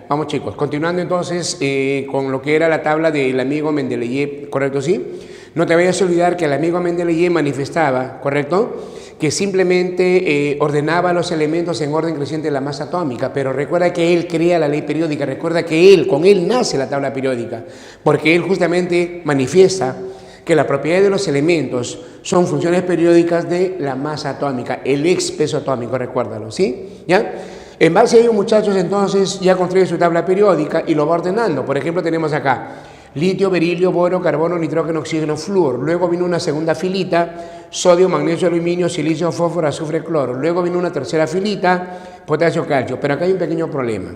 vamos chicos, continuando entonces con lo que era la tabla del amigo Mendeleev, ¿correcto? ¿Sí? No te vayas a olvidar que el amigo Mendeleev manifestaba, ¿correcto?, que simplemente ordenaba los elementos en orden creciente de la masa atómica, pero recuerda que él crea la ley periódica, recuerda que con él nace la tabla periódica, porque él justamente manifiesta que la propiedad de los elementos son funciones periódicas de la masa atómica, el expeso atómico, recuérdalo, ¿sí? ¿Ya? En base a ello, muchachos, entonces ya construye su tabla periódica y lo va ordenando. Por ejemplo, tenemos acá litio, berilio, boro, carbono, nitrógeno, oxígeno, flúor. Luego vino una segunda filita, sodio, magnesio, aluminio, silicio, fósforo, azufre, cloro. Luego vino una tercera filita, potasio, calcio. Pero acá hay un pequeño problema.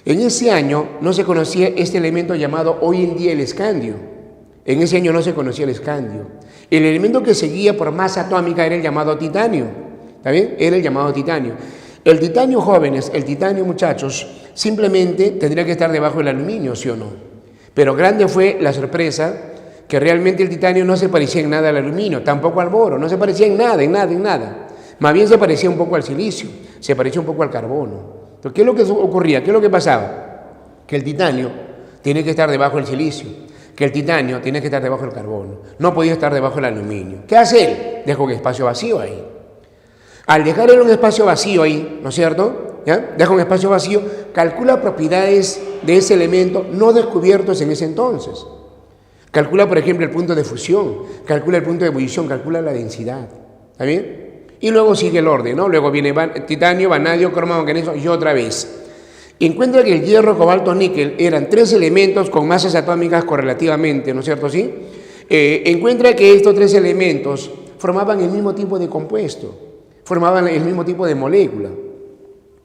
En ese año no se conocía este elemento llamado hoy en día el escandio. En ese año no se conocía el escandio. El elemento que seguía por masa atómica era el llamado titanio. ¿Está bien? Era el llamado titanio. El titanio, jóvenes, el titanio, muchachos, simplemente tendría que estar debajo del aluminio, ¿sí o no? Pero grande fue la sorpresa que realmente el titanio no se parecía en nada al aluminio, tampoco al boro, no se parecía en nada, en nada, en nada. Más bien se parecía un poco al silicio, se parecía un poco al carbono. Entonces, ¿qué es lo que ocurría? ¿Qué es lo que pasaba? Que el titanio tiene que estar debajo del silicio, que el titanio tiene que estar debajo del carbono, no podía estar debajo del aluminio. ¿Qué hace él? Deja un espacio vacío ahí. Al dejar él un espacio vacío ahí, ¿no es cierto?, ¿ya? Deja un espacio vacío, calcula propiedades de ese elemento no descubiertos en ese entonces. Calcula, por ejemplo, el punto de fusión, calcula el punto de ebullición, calcula la densidad. ¿Está bien? Y luego sigue el orden, ¿no? Luego viene titanio, vanadio, cromo, manganeso y otra vez. Encuentra que el hierro, cobalto, níquel eran tres elementos con masas atómicas correlativamente, ¿no es cierto? ¿Sí? Encuentra que estos tres elementos formaban el mismo tipo de compuesto, formaban el mismo tipo de molécula.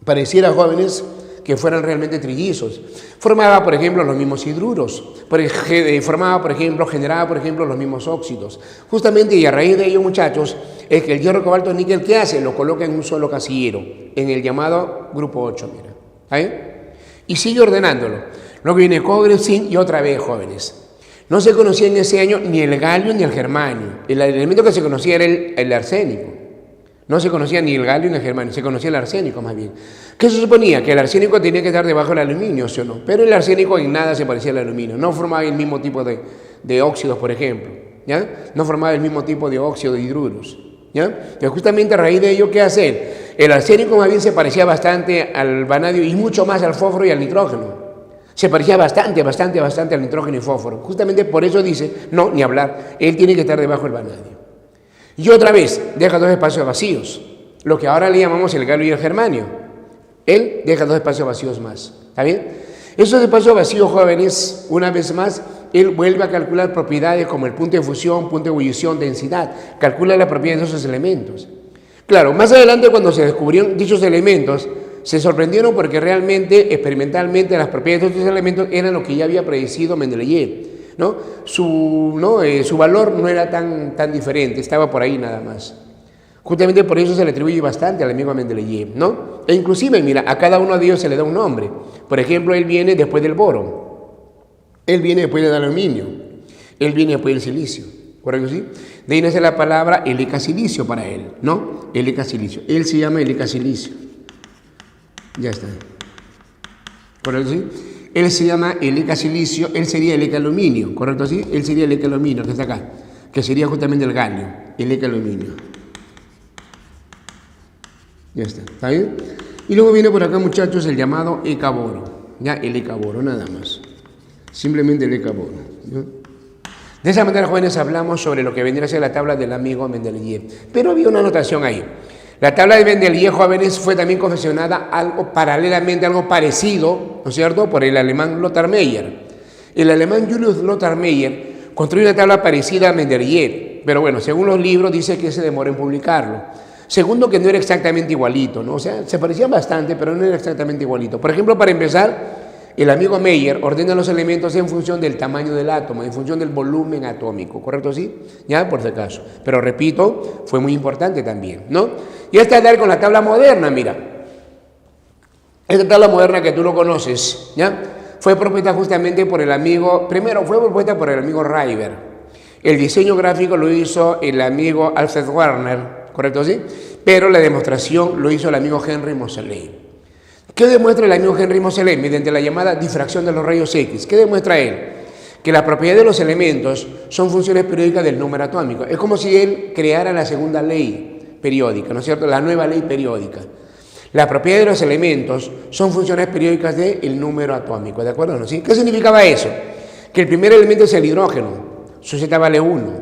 Pareciera, jóvenes, que fueran realmente trillizos. Formaba, por ejemplo, los mismos hidruros. Generaba, por ejemplo, los mismos óxidos. Justamente, y a raíz de ello, muchachos, es que el hierro, cobalto, níquel, ¿qué hace? Lo coloca en un solo casillero, en el llamado grupo 8, mira. ¿Ahí? Y sigue ordenándolo. Luego viene cobre, zinc y otra vez, jóvenes. No se conocía en ese año ni el galio ni el germanio. El elemento que se conocía era el arsénico. No se conocía ni el galio ni el germanio, se conocía el arsénico más bien. ¿Qué se suponía? Que el arsénico tenía que estar debajo del aluminio, ¿sí o no? Pero el arsénico en nada se parecía al aluminio, no formaba el mismo tipo de óxidos, por ejemplo, ¿ya? No formaba el mismo tipo de óxido de hidruros, ¿ya? Pero justamente a raíz de ello, ¿qué hace él? El arsénico más bien se parecía bastante al vanadio y mucho más al fósforo y al nitrógeno. Se parecía bastante al nitrógeno y fósforo. Justamente por eso dice, no, ni hablar, él tiene que estar debajo del vanadio. Y otra vez, deja dos espacios vacíos, lo que ahora le llamamos el galio y el germanio. Él deja dos espacios vacíos más, ¿está bien? Esos espacios vacíos, jóvenes, una vez más, él vuelve a calcular propiedades como el punto de fusión, punto de ebullición, densidad, calcula la propiedad de esos elementos. Claro, más adelante cuando se descubrieron dichos elementos, se sorprendieron porque realmente, experimentalmente, las propiedades de estos elementos eran lo que ya había predecido Mendeleev. ¿No? Su valor no era tan diferente, estaba por ahí nada más. Justamente por eso se le atribuye bastante al amigo Mendeleev, ¿no? E inclusive, mira, a cada uno de ellos se le da un nombre. Por ejemplo, él viene después del boro, él viene después del aluminio, él viene después del silicio, ¿correcto? ¿Sí? De ahí nace la palabra helicasilicio para él, ¿no? Helicasilicio, él se llama helicasilicio. Ya está. ¿Correcto? ¿Sí? Él se llama helicasilicio, él sería helicaluminio, ¿correcto así? Él sería helicaluminio, que está acá, que sería justamente el galio, helicaluminio. Ya está bien? Y luego viene por acá, muchachos, el llamado hecaboro, ya, el hecaboro, nada más. Simplemente el hecaboro, ¿no? De esa manera, jóvenes, hablamos sobre lo que vendría a ser la tabla del amigo Mendeleev. Pero había una anotación ahí. La tabla de Mendeleev, jóvenes, fue también confeccionada paralelamente, algo parecido, ¿no es cierto?, por el alemán Lothar Meyer. El alemán Julius Lothar Meyer construyó una tabla parecida a Mendeleev, pero bueno, según los libros dice que se demoró en publicarlo. Segundo, que no era exactamente igualito, ¿no? O sea, se parecían bastante, pero no era exactamente igualito. Por ejemplo, para empezar, el amigo Meyer ordena los elementos en función del tamaño del átomo, en función del volumen atómico, ¿correcto? ¿Sí? Ya, por si acaso. Pero repito, fue muy importante también, ¿no? Y hasta dar con la tabla moderna, mira. Esta tabla moderna que tú lo conoces, ¿ya? Fue propuesta justamente por el amigo, primero fue propuesta por el amigo Reiber. El diseño gráfico lo hizo el amigo Alfred Werner, ¿correcto? ¿Sí? Pero la demostración lo hizo el amigo Henry Moseley. ¿Qué demuestra el amigo Henry Moseley mediante la llamada difracción de los rayos X? ¿Qué demuestra él? Que la propiedad de los elementos son funciones periódicas del número atómico. Es como si él creara la segunda ley periódica, ¿no es cierto? La nueva ley periódica. La propiedad de los elementos son funciones periódicas del número atómico, ¿de acuerdo? ¿No? ¿Sí? ¿Qué significaba eso? Que el primer elemento es el hidrógeno, su Z vale 1.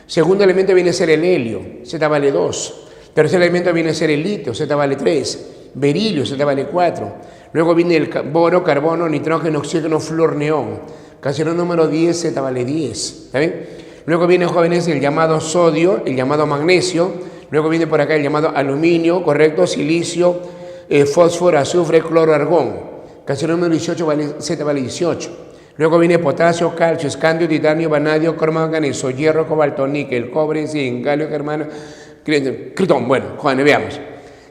Segundo elemento viene a ser el helio, Z vale 2. Tercer elemento viene a ser el litio, Z vale 3. Berilio, Z vale 4. Luego viene el boro, carbono, nitrógeno, oxígeno, flúor, neón. Casillero número 10, Z vale 10. ¿Está bien? Luego viene, jóvenes, el llamado sodio, el llamado magnesio. Luego viene por acá el llamado aluminio, correcto, silicio, fósforo, azufre, cloro, argón. Casillero número 18, Z vale 18. Luego viene potasio, calcio, escandio, titanio, vanadio, cromo, manganeso, hierro, cobalto, níquel, cobre, zinc, galio, germano, critón. Bueno, jóvenes, veamos.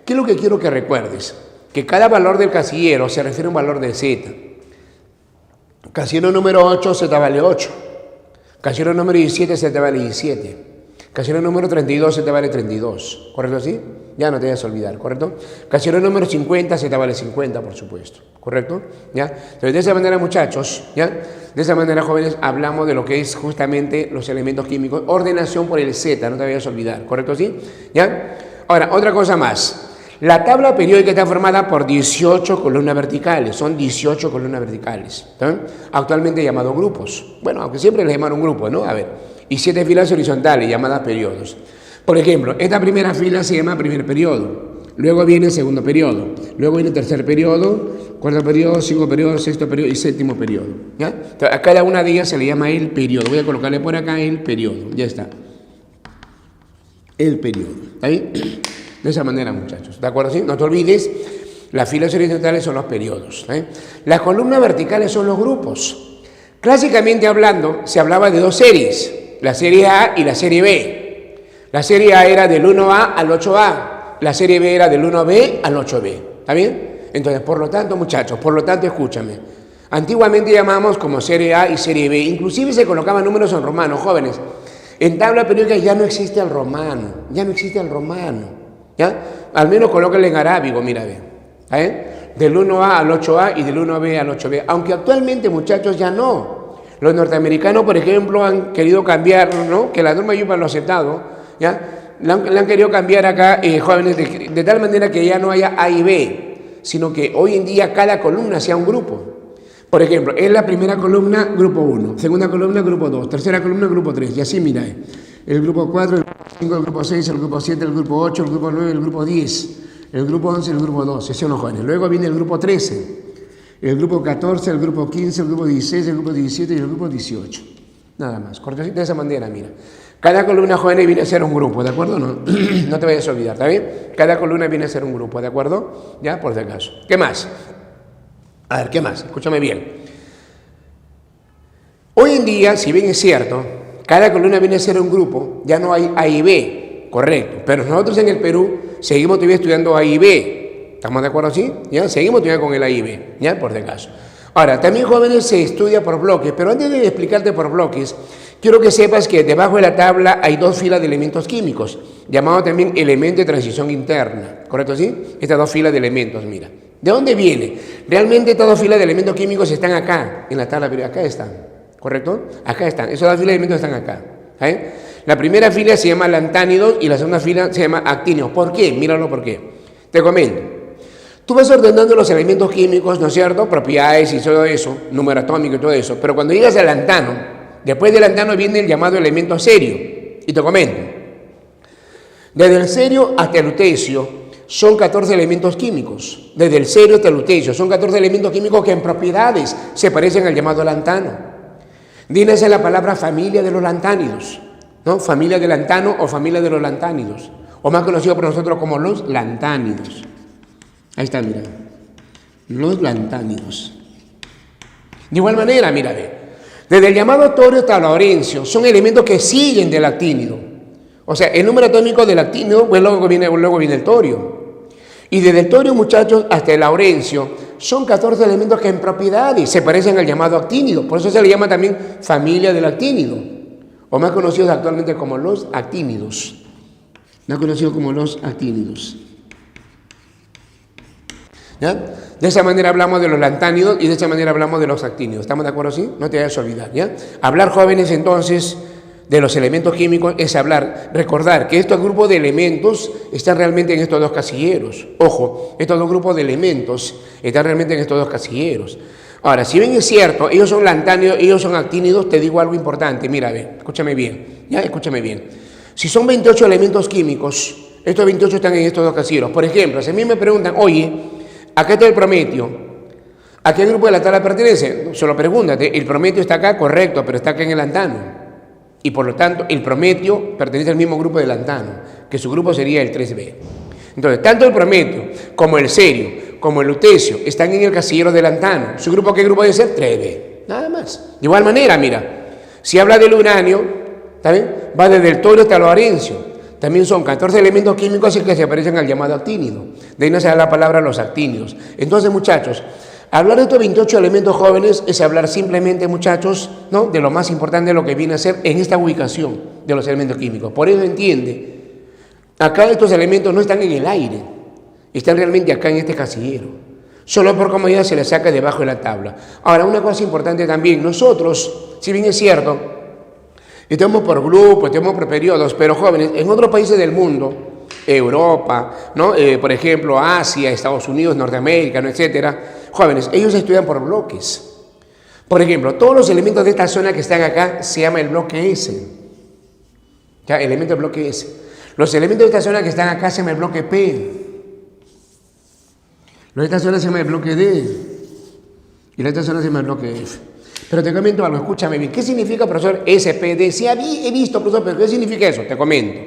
¿Qué es lo que quiero que recuerdes? Que cada valor del casillero se refiere a un valor de Z. Casillero número 8, Z vale 8. Casillero número 17, Z vale 17. Casillero número 32, Z vale 32. ¿Correcto así? Ya no te vayas a olvidar, ¿correcto? Casillero número 50, Z vale 50, por supuesto. ¿Correcto? ¿Ya? Entonces, de esa manera, muchachos, ¿ya? De esa manera, jóvenes, hablamos de lo que es justamente los elementos químicos. Ordenación por el Z, no te vayas a olvidar. ¿Correcto así? ¿Ya? Ahora, otra cosa más. La tabla periódica está formada por 18 columnas verticales, son 18 columnas verticales, ¿está? Actualmente llamados grupos, bueno, aunque siempre les llamaron grupos, ¿no? A ver, y 7 filas horizontales llamadas periodos. Por ejemplo, esta primera fila se llama primer periodo, luego viene segundo periodo, luego viene tercer periodo, cuarto periodo, cinco periodo, sexto periodo y séptimo periodo, ¿ya? Entonces, a cada una de ellas se le llama el periodo, voy a colocarle por acá el periodo, ya está, el periodo, ¿está bien? De esa manera, muchachos, ¿de acuerdo? ¿Sí? No te olvides, las filas horizontales son los periodos, ¿eh? Las columnas verticales son los grupos. Clásicamente hablando, se hablaba de dos series, la serie A y la serie B. La serie A era del 1A al 8A, la serie B era del 1B al 8B, ¿está bien? Entonces, por lo tanto, muchachos, escúchame, antiguamente llamábamos como serie A y serie B, inclusive se colocaban números en romano, jóvenes. En tabla periódica ya no existe el romano, ¿ya? Al menos colóquenle en arábigo, mira, ve. Del 1A al 8A y del 1B al 8B. Aunque actualmente, muchachos, ya no. Los norteamericanos, por ejemplo, han querido cambiar, ¿no? Que la norma Yupa lo ha aceptado, ¿ya? Le han querido cambiar acá, jóvenes, de tal manera que ya no haya A y B, sino que hoy en día cada columna sea un grupo. Por ejemplo, en la primera columna, grupo 1, segunda columna, grupo 2, tercera columna, grupo 3, y así, mira, el grupo 4, el grupo 5, el grupo 6, el grupo 7, el grupo 8, el grupo 9, el grupo 10, el grupo 11, el grupo 12, ¿sí o no, jóvenes? Luego viene el grupo 13, el grupo 14, el grupo 15, el grupo 16, el grupo 17 y el grupo 18. Nada más, cortecito de esa manera, mira. Cada columna, jóvenes, viene a ser un grupo, ¿de acuerdo? No, no te vayas a olvidar, ¿está bien? Cada columna viene a ser un grupo, ¿de acuerdo? Ya, por si acaso. ¿Qué más? A ver, ¿qué más? Escúchame bien. Hoy en día, si bien es cierto, cada columna viene a ser un grupo, ya no hay A y B, correcto. Pero nosotros en el Perú seguimos todavía estudiando A y B. ¿Estamos de acuerdo así? ¿Ya? Seguimos todavía con el A y B, ¿ya? Por si acaso. Ahora, también, jóvenes, se estudia por bloques, pero antes de explicarte por bloques, quiero que sepas que debajo de la tabla hay dos filas de elementos químicos, llamados también elementos de transición interna, ¿correcto así? Estas dos filas de elementos, mira. ¿De dónde viene? Realmente estas dos filas de elementos químicos están acá, en la tabla, pero acá están, ¿correcto? Acá están, esas dos filas de elementos están acá. ¿Eh? La primera fila se llama lantánidos y la segunda fila se llama actínidos. ¿Por qué? Míralo por qué. Te comento. Tú vas ordenando los elementos químicos, ¿no es cierto? Propiedades y todo eso, número atómico y todo eso. Pero cuando llegas al lantano, después del lantano viene el llamado elemento serio. Y te comento. Desde el serio hasta el lutecio son 14 elementos químicos. Desde el serio hasta el lutecio son 14 elementos químicos que en propiedades se parecen al llamado lantano. Díganse la palabra familia de los lantánidos, ¿no? Familia de lantano o familia de los lantánidos, o más conocido por nosotros como los lantánidos. Ahí está, mira. Los lantánidos. De igual manera, mira, desde el llamado torio hasta laurencio son elementos que siguen del actínido. O sea, el número atómico del actínido, pues luego viene el torio. Y desde el torio, muchachos, hasta el laurencio, son 14 elementos que en propiedades se parecen al llamado actínido. Por eso se le llama también familia del actínido, o más conocidos actualmente como los actínidos. Más conocidos como los actínidos. ¿Ya? De esa manera hablamos de los lantánidos y de esa manera hablamos de los actínidos. ¿Estamos de acuerdo, sí? No te vayas a olvidar, ¿ya? Hablar, jóvenes, entonces, de los elementos químicos es hablar, recordar que estos grupos de elementos están realmente en estos dos casilleros. Ojo, estos dos grupos de elementos están realmente en estos dos casilleros. Ahora, si bien es cierto, ellos son lantánidos, ellos son actínidos, te digo algo importante. Mira, ve, escúchame bien, ¿ya? Escúchame bien. Si son 28 elementos químicos, estos 28 están en estos dos casilleros. Por ejemplo, si a mí me preguntan, oye, acá está el prometio, ¿a qué grupo de la tabla pertenece? Solo pregúntate, el prometio está acá, correcto, pero está acá en el lantano. Y por lo tanto, el prometio pertenece al mismo grupo de lantano, que su grupo sería el 3B. Entonces, tanto el prometio como el cerio, como el lutecio, están en el casillero de lantano. ¿Su grupo qué grupo debe ser? 3B. Nada más. De igual manera, mira, si habla del uranio, ¿está bien? Va desde el torio hasta el varencio. También son 14 elementos químicos que se parecen al llamado actínido. De ahí no se da la palabra los actínidos. Entonces, muchachos, hablar de estos 28 elementos jóvenes es hablar simplemente, muchachos, ¿no?, de lo más importante de lo que viene a ser en esta ubicación de los elementos químicos. Por eso entiende, acá estos elementos no están en el aire, están realmente acá en este casillero. Solo por comodidad se les saca debajo de la tabla. Ahora, una cosa importante también, nosotros, si bien es cierto, estamos por grupos, estamos por periodos, pero jóvenes, en otros países del mundo, Europa, ¿no? Por ejemplo, Asia, Estados Unidos, Norteamérica, ¿no?, etcétera, jóvenes, ellos estudian por bloques. Por ejemplo, todos los elementos de esta zona que están acá se llama el bloque S. ¿Ya? Elemento del bloque S. Los elementos de esta zona que están acá se llama el bloque P. Los de esta zona se llama el bloque D. Y la de esta zona se llama el bloque F. Pero te comento algo, escúchame bien. ¿Qué significa, profesor, SPD? Sí, he visto, profesor, pero ¿qué significa eso? Te comento.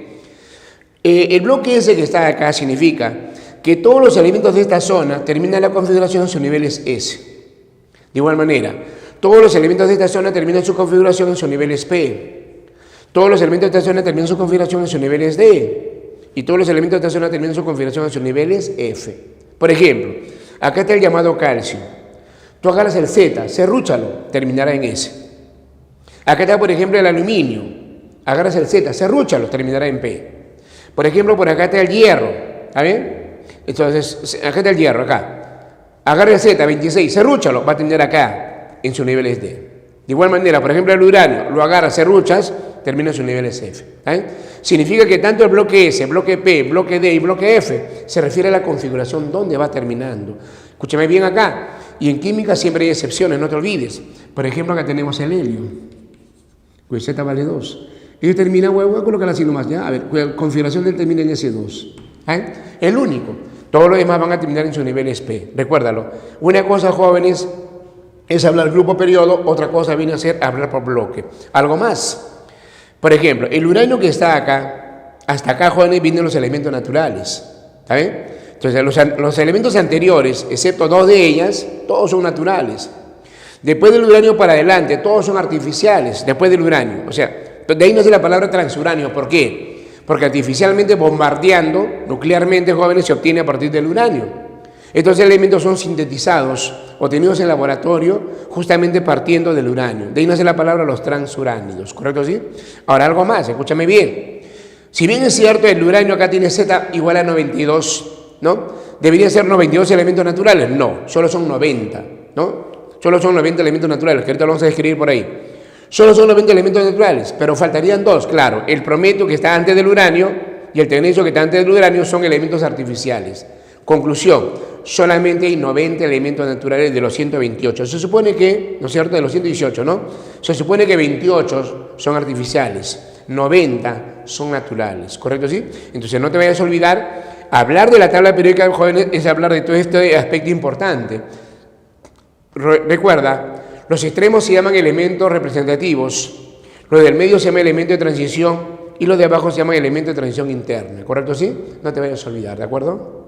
El bloque S que está acá significa que todos los elementos de esta zona terminan la configuración en sus niveles S. De igual manera, todos los elementos de esta zona terminan su configuración en sus niveles P. Todos los elementos de esta zona terminan su configuración en sus niveles D. Y todos los elementos de esta zona terminan su configuración en sus niveles F. Por ejemplo, acá está el llamado calcio. Tú agarras el Z, serrúchalo, terminará en S. Acá está, por ejemplo, el aluminio. Agarras el Z, serrúchalo, terminará en P. Por ejemplo, por acá está el hierro. ¿Está bien? Entonces, acá está el hierro, acá. Agarra el Z, 26, serrúchalo, va a terminar acá, en sus niveles D. De igual manera, por ejemplo, el uranio, lo agarras, serruchas, termina en sus niveles F. ¿Eh? Significa que tanto el bloque S, bloque P, bloque D y bloque F se refiere a la configuración donde va terminando. Escúchame bien acá. Y en química siempre hay excepciones, no te olvides. Por ejemplo, acá tenemos el helio. Pues Z vale 2. Ellos terminan, voy a colocar así nomás, ¿ya? A ver, configuración del termina en S2. ¿Eh? El único. Todos los demás van a terminar en sus niveles P. Recuérdalo. Una cosa, jóvenes, es hablar grupo periodo, otra cosa viene a ser hablar por bloque. Algo más. Por ejemplo, el uranio que está acá, hasta acá, jóvenes, vienen los elementos naturales. ¿Está bien? Entonces, los elementos anteriores, excepto dos de ellas, todos son naturales. Después del uranio para adelante, todos son artificiales, después del uranio. O sea, de ahí nace la palabra transuranio. ¿Por qué? Porque artificialmente, bombardeando nuclearmente, jóvenes, se obtiene a partir del uranio. Estos elementos son sintetizados, obtenidos en laboratorio, justamente partiendo del uranio. De ahí nace la palabra los transuránidos, ¿correcto? ¿Sí? Ahora, algo más, escúchame bien. Si bien es cierto, el uranio acá tiene Z igual a 92, ¿no? ¿Deberían ser 92 elementos naturales? No, solo son 90, ¿no? Solo son 90 elementos naturales, que ahorita lo vamos a describir por ahí. Solo son 90 elementos naturales, pero faltarían dos, claro. El prometio que está antes del uranio y el tecnecio que está antes del uranio son elementos artificiales. Conclusión, solamente hay 90 elementos naturales de los 128. Se supone que, ¿no es cierto?, de los 118, ¿no? Se supone que 28 son artificiales, 90 son naturales, ¿correcto? ¿Sí? Entonces no te vayas a olvidar, hablar de la tabla periódica de jóvenes es hablar de todo este aspecto importante. Recuerda, los extremos se llaman elementos representativos, los del medio se llama elemento de transición y los de abajo se llaman elemento de transición interna, ¿correcto? ¿Sí? No te vayas a olvidar, ¿de acuerdo?